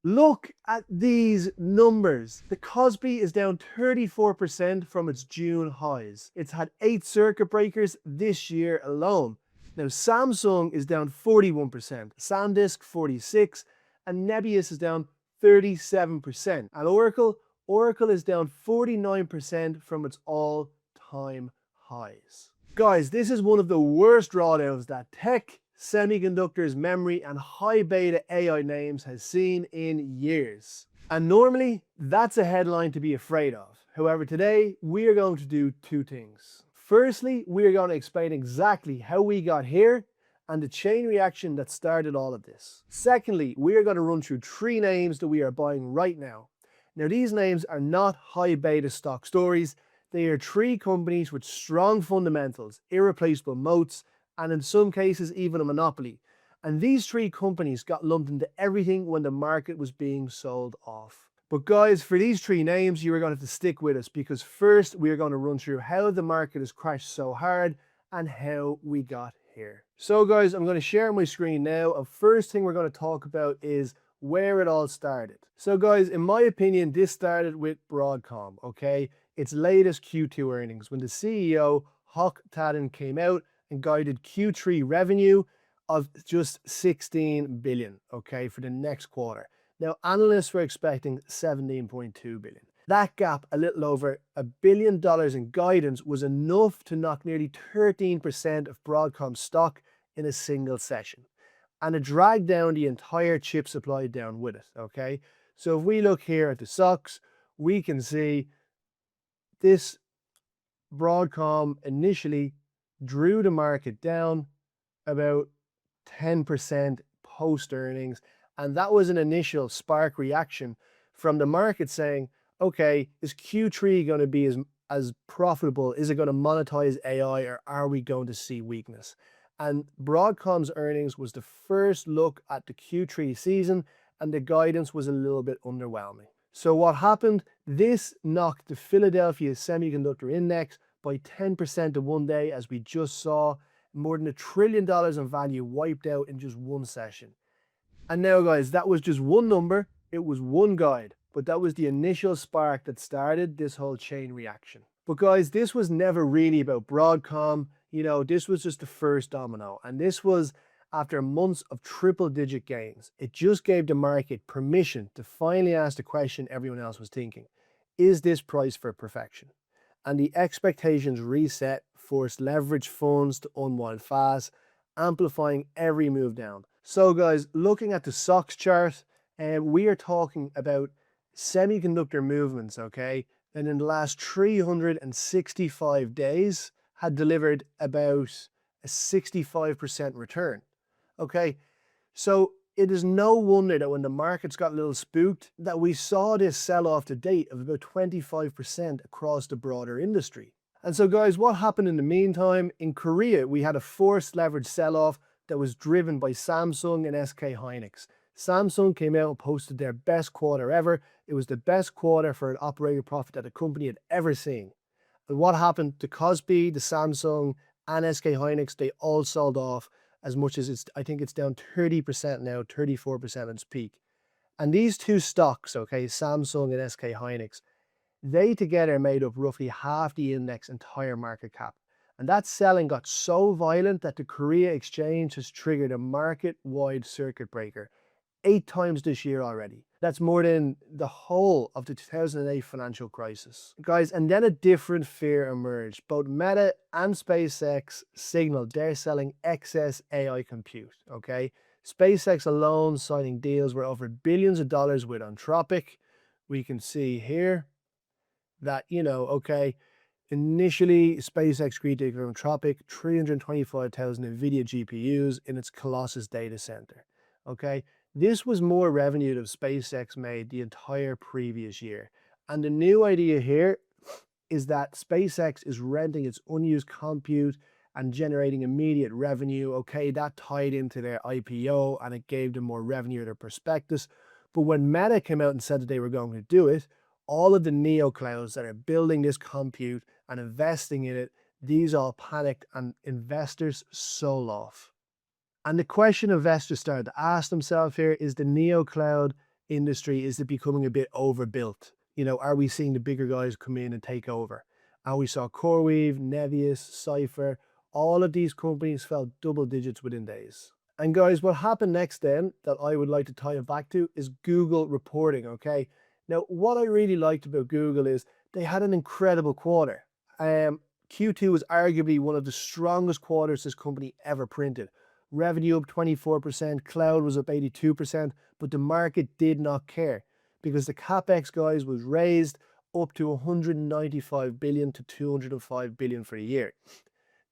Look at these numbers. The KOSPI is down 34% from its June highs. It's had 8 circuit breakers this year alone. Now Samsung is down 41%, SanDisk 46%, and Nebius is down 37%. And Oracle is down 49% from its all-time highs. Guys, this is one of the worst drawdowns that tech, semiconductors, memory, and high beta AI names has seen in years. And normally, that's a headline to be afraid of. However, today, we are going to do two things. Firstly, we are going to explain exactly how we got here and the chain reaction that started all of this. Secondly, we are going to run through 3 names that we are buying right now. Now, these names are not high beta stock stories. They are 3 companies with strong fundamentals, irreplaceable moats, and in some cases even a monopoly. And these 3 companies got lumped into everything when the market was being sold off. But guys, for these 3 names, you are going to have to stick with us because first we are going to run through how the market has crashed so hard and how we got here. So guys, I'm going to share my screen now. And first thing we're going to talk about is where it all started. So guys, in my opinion, this started with Broadcom, okay? Its latest Q2 earnings when the CEO, Hock Taden, came out and guided Q3 revenue of just 16 billion, okay, for the next quarter. Now, analysts were expecting 17.2 billion. That gap, a little over $1 billion in guidance, was enough to knock nearly 13% of Broadcom's stock in a single session. And it dragged down the entire chip supply down with it, okay? So if we look here at the stocks, we can see this Broadcom initially drew the market down about 10% post earnings. And that was an initial spark reaction from the market saying, okay, is Q3 going to be as profitable? Is it going to monetize AI or are we going to see weakness? And Broadcom's earnings was the first look at the Q3 season and the guidance was a little bit underwhelming. So what happened? This knocked the Philadelphia Semiconductor Index by 10% in one day, as we just saw. More than $1 trillion in value wiped out in just one session. And now guys, that was just one number, it was one guide, but that was the initial spark that started this whole chain reaction. But guys, this was never really about Broadcom, you know, this was just the first domino, and this was after months of triple-digit gains. It just gave the market permission to finally ask the question everyone else was thinking. Is this priced for perfection? And the expectations reset forced leverage funds to unwind fast, amplifying every move down. So guys, looking at the SOX chart, we are talking about semiconductor movements, okay? And in the last 365 days had delivered about a 65% return. Okay, so it is no wonder that when the markets got a little spooked, that we saw this sell-off to date of about 25% across the broader industry. And so guys, what happened in the meantime? In Korea, we had a forced leverage sell-off that was driven by Samsung and SK Hynix. Samsung came out and posted their best quarter ever. It was the best quarter for an operating profit that the company had ever seen. And what happened? The KOSPI, the Samsung, and SK Hynix, they all sold off as much as I think it's down 30% now, 34% at its peak. And these 2 stocks, okay, Samsung and SK Hynix, they together made up roughly half the index entire market cap. And that selling got so violent that the Korea exchange has triggered a market-wide circuit breaker 8 times this year already. That's more than the whole of the 2008 financial crisis. Guys, and then a different fear emerged. Both Meta and SpaceX signaled they're selling excess AI compute, okay? SpaceX alone signing deals worth over billions of dollars with Anthropic. We can see here that, you know, okay, initially SpaceX agreed to give Anthropic 325,000 NVIDIA GPUs in its Colossus data center, okay? This was more revenue that SpaceX made the entire previous year. And the new idea here is that SpaceX is renting its unused compute and generating immediate revenue. Okay, that tied into their IPO and it gave them more revenue at their prospectus. But when Meta came out and said that they were going to do it, all of the neoclouds that are building this compute and investing in it, these all panicked and investors sold off. And the question investors started to ask themselves here is the neocloud industry, is it becoming a bit overbuilt? You know, are we seeing the bigger guys come in and take over? And we saw CoreWeave, Nebius, Cypher, all of these companies fell double digits within days. And guys, what happened next then that I would like to tie it back to is Google reporting, okay? Now, what I really liked about Google is they had an incredible quarter. Q2 was arguably one of the strongest quarters this company ever printed. Revenue up 24%, cloud was up 82%, but the market did not care because the capex, guys, was raised up to 195 billion to 205 billion for a year.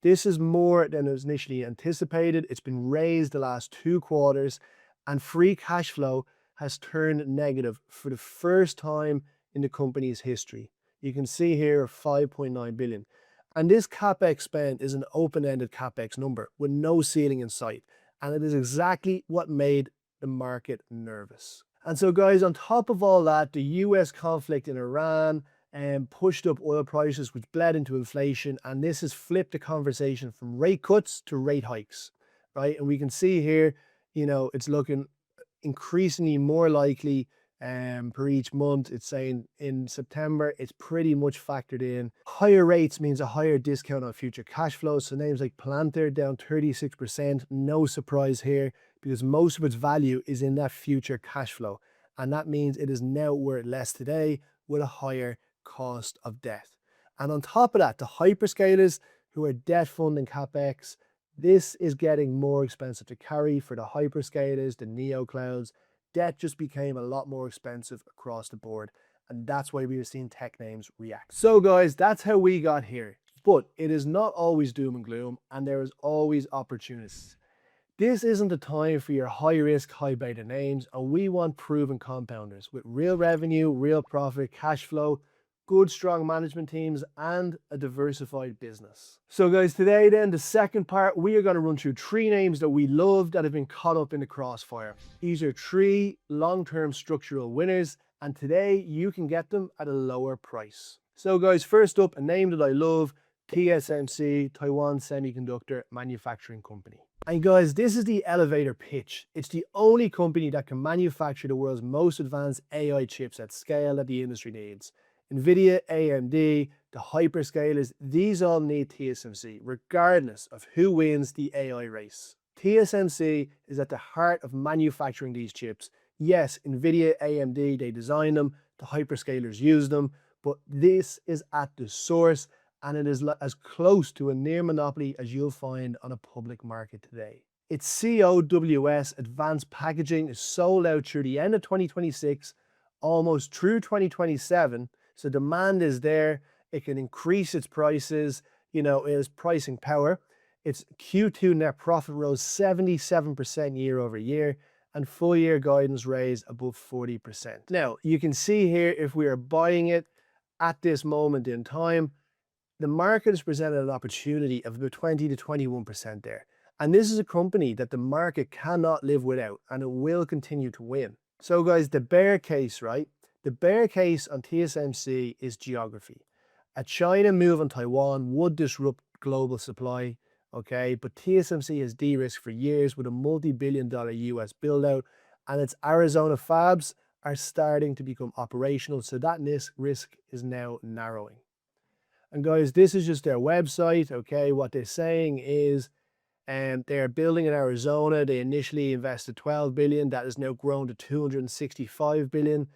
This is more than was initially anticipated. It's been raised the last 2 quarters, and free cash flow has turned negative for the first time in the company's history. You can see here 5.9 billion. And this capex spend is an open-ended capex number with no ceiling in sight. And it is exactly what made the market nervous. And so guys, on top of all that, the US conflict in Iran pushed up oil prices, which bled into inflation. And this has flipped the conversation from rate cuts to rate hikes, right? And we can see here, you know, it's looking increasingly more likely per each month. It's saying in September, it's pretty much factored in. Higher rates means a higher discount on future cash flows. So names like Palantir down 36%, no surprise here because most of its value is in that future cash flow. And that means it is now worth less today with a higher cost of debt. And on top of that, the hyperscalers who are debt funding capex, this is getting more expensive to carry for the hyperscalers, the neo clouds. Debt just became a lot more expensive across the board. And that's why we are seeing tech names react. So guys, that's how we got here. But it is not always doom and gloom, and there is always opportunities. This isn't the time for your high risk, high beta names, and we want proven compounders with real revenue, real profit, cash flow, good strong management teams, and a diversified business. So guys, today then, the second part, we are going to run through 3 names that we love that have been caught up in the crossfire. These are 3 long-term structural winners, and today you can get them at a lower price. So guys, first up, a name that I love, TSMC, Taiwan Semiconductor Manufacturing Company. And guys, this is the elevator pitch. It's the only company that can manufacture the world's most advanced AI chips at scale that the industry needs. NVIDIA, AMD, the hyperscalers, these all need TSMC, regardless of who wins the AI race. TSMC is at the heart of manufacturing these chips. Yes, NVIDIA, AMD, they design them, the hyperscalers use them, but this is at the source, and it is as close to a near monopoly as you'll find on a public market today. Its COWS advanced packaging is sold out through the end of 2026, almost through 2027. So demand is there. It can increase its prices. You know, it has pricing power. Its Q2 net profit rose 77% year over year, and full year guidance raised above 40%. Now, you can see here, if we are buying it at this moment in time, the market has presented an opportunity of about 20 to 21% there. And this is a company that the market cannot live without, and it will continue to win. So guys, the bear case, right? The bear case on TSMC is geography. A China move on Taiwan would disrupt global supply, okay? But TSMC has de-risked for years with a multi-billion-dollar US build-out, and its Arizona fabs are starting to become operational, so that risk is now narrowing. And guys, this is just their website, okay? What they're saying is they're building in Arizona. They initially invested 12 billion. That has now grown to 265 billion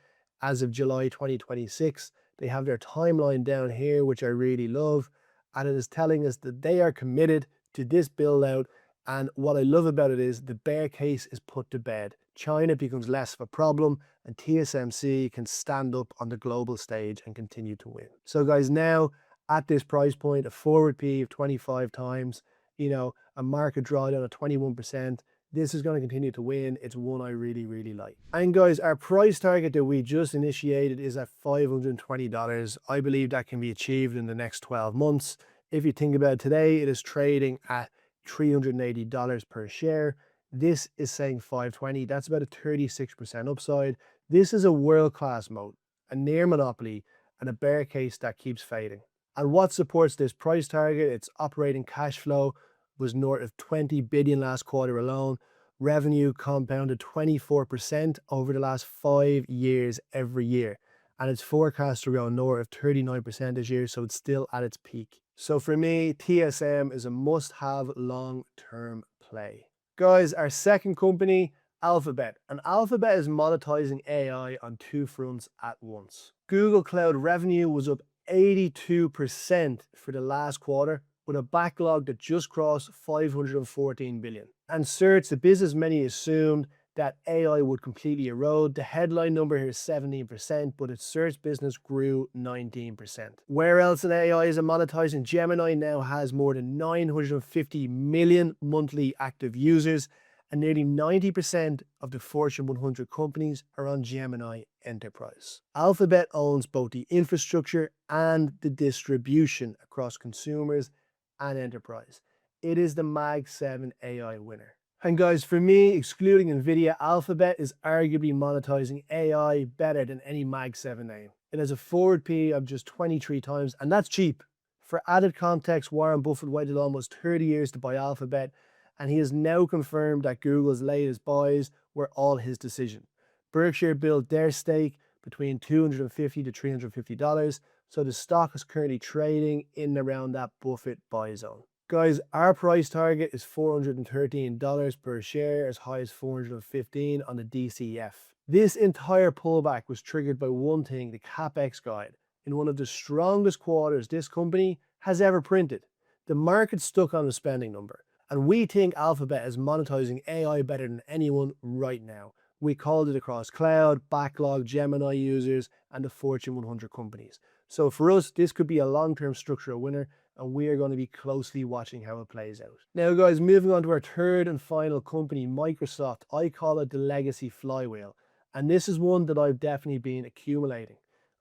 as of July 2026. They have their timeline down here, which I really love. And it is telling us that they are committed to this build out. And what I love about it is the bear case is put to bed. China becomes less of a problem, and TSMC can stand up on the global stage and continue to win. So guys, now at this price point, a forward P of 25 times, you know, a market drawdown of 21%, this is going to continue to win. It's one I really, really like. And guys, our price target that we just initiated is at $520. I believe that can be achieved in the next 12 months. If you think about it today, it is trading at $380 per share. This is saying 520. That's about a 36% upside. This is a world-class moat, a near monopoly, and a bear case that keeps fading. And what supports this price target? Its operating cash flow was north of 20 billion last quarter alone. Revenue compounded 24% over the last 5 years every year. And it's forecast to grow north of 39% this year, so it's still at its peak. So for me, TSM is a must-have long-term play. Guys, our second company, Alphabet. And Alphabet is monetizing AI on two fronts at once. Google Cloud revenue was up 82% for the last quarter, with a backlog that just crossed 514 billion. And search, the business many assumed that AI would completely erode. The headline number here is 17%, but its search business grew 19%. Where else in AI is it monetizing? Gemini now has more than 950 million monthly active users, and nearly 90% of the Fortune 100 companies are on Gemini Enterprise. Alphabet owns both the infrastructure and the distribution across consumers and enterprise. It is the Mag 7 AI winner. And guys, for me, excluding Nvidia, Alphabet is arguably monetizing AI better than any Mag 7 name. It has a forward P of just 23 times, and that's cheap. For added context, Warren Buffett waited almost 30 years to buy Alphabet, and he has now confirmed that Google's latest buys were all his decision. Berkshire built their stake between $250 to $350, so the stock is currently trading in and around that Buffett buy zone. Guys, our price target is $413 per share, as high as $415 on the DCF. This entire pullback was triggered by one thing, the capex guide, in one of the strongest quarters this company has ever printed. The market stuck on the spending number, and we think Alphabet is monetizing AI better than anyone right now. We called it across cloud, backlog, Gemini users, and the Fortune 100 companies. So for us, this could be a long-term structural winner, and we are going to be closely watching how it plays out. Now guys, moving on to our third and final company, Microsoft. I call it the legacy flywheel, and this is one that I've definitely been accumulating,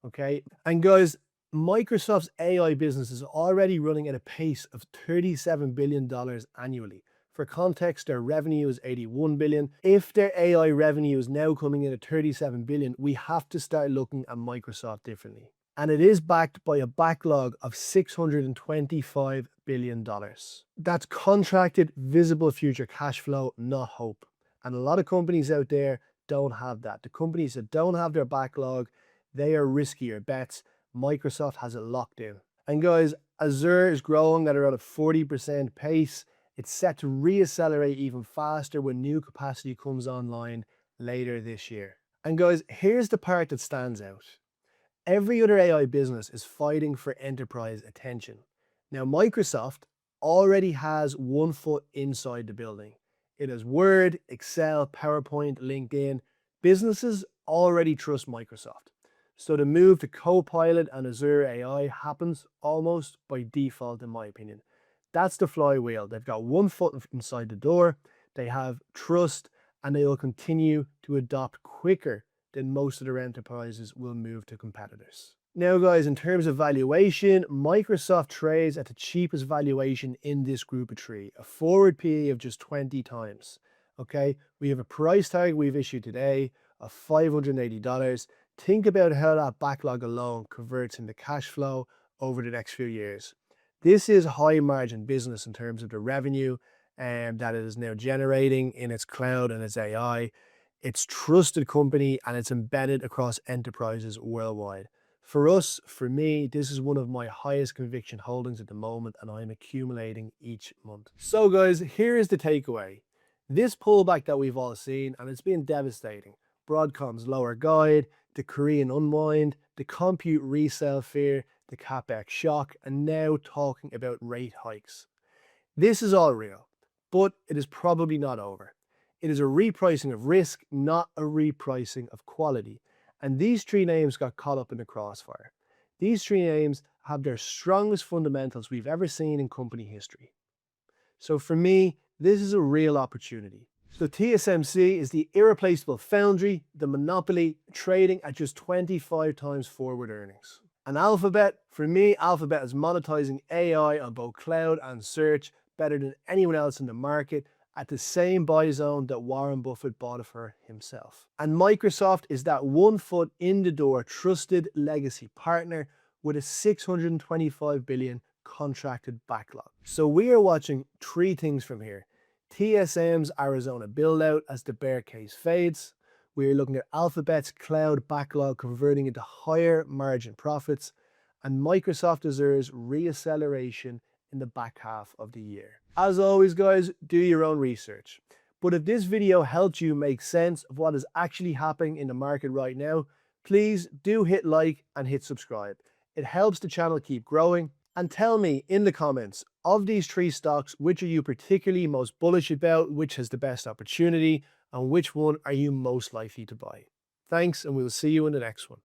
okay? And guys, Microsoft's AI business is already running at a pace of $37 billion annually. For context, their revenue is $81 billion. If their AI revenue is now coming in at $37 billion, we have to start looking at Microsoft differently. And it is backed by a backlog of $625 billion. That's contracted, visible future cash flow, not hope. And a lot of companies out there don't have that. The companies that don't have their backlog, they are riskier bets. Microsoft has it locked in. And guys, Azure is growing at around a 40% pace. It's set to reaccelerate even faster when new capacity comes online later this year. And guys, here's the part that stands out. Every other AI business is fighting for enterprise attention. Now, Microsoft already has one foot inside the building. It has Word, Excel, PowerPoint, LinkedIn. Businesses already trust Microsoft. So the move to Copilot and Azure AI happens almost by default, in my opinion. That's the flywheel. They've got one foot inside the door, they have trust, and they will continue to adopt quicker than most of their enterprises will move to competitors. Now guys, in terms of valuation, Microsoft trades at the cheapest valuation in this group of three, a forward PE of just 20 times. Okay, we have a price tag we've issued today of $580. Think about how that backlog alone converts into cash flow over the next few years. This is high margin business in terms of the revenue that it is now generating in its cloud and its AI. It's trusted company and it's embedded across enterprises worldwide. For us, for me, this is one of my highest conviction holdings at the moment, and I'm accumulating each month. So guys, here is the takeaway. This pullback that we've all seen, and it's been devastating. Broadcom's lower guide, the Korean unwind, the compute-resale fear, the capex shock, and now talking about rate hikes. This is all real, but it is probably not over. It is a repricing of risk, not a repricing of quality. And these three names got caught up in the crossfire. These three names have their strongest fundamentals we've ever seen in company history. So for me, this is a real opportunity. So TSMC is the irreplaceable foundry, the monopoly, trading at just 25 times forward earnings. And Alphabet, for me, Alphabet is monetizing AI on both cloud and search better than anyone else in the market at the same buy zone that Warren Buffett bought it for himself. And Microsoft is that one foot in the door trusted legacy partner with a $625 billion contracted backlog. So we are watching three things from here. TSM's Arizona build-out as the bear case fades. We're looking at Alphabet's cloud backlog converting into higher margin profits, and Microsoft Azure's reacceleration in the back half of the year. As always, guys, do your own research. But if this video helped you make sense of what is actually happening in the market right now, please do hit like and hit subscribe. It helps the channel keep growing. And tell me in the comments, of these three stocks, which are you particularly most bullish about, which has the best opportunity, and which one are you most likely to buy? Thanks, and we'll see you in the next one.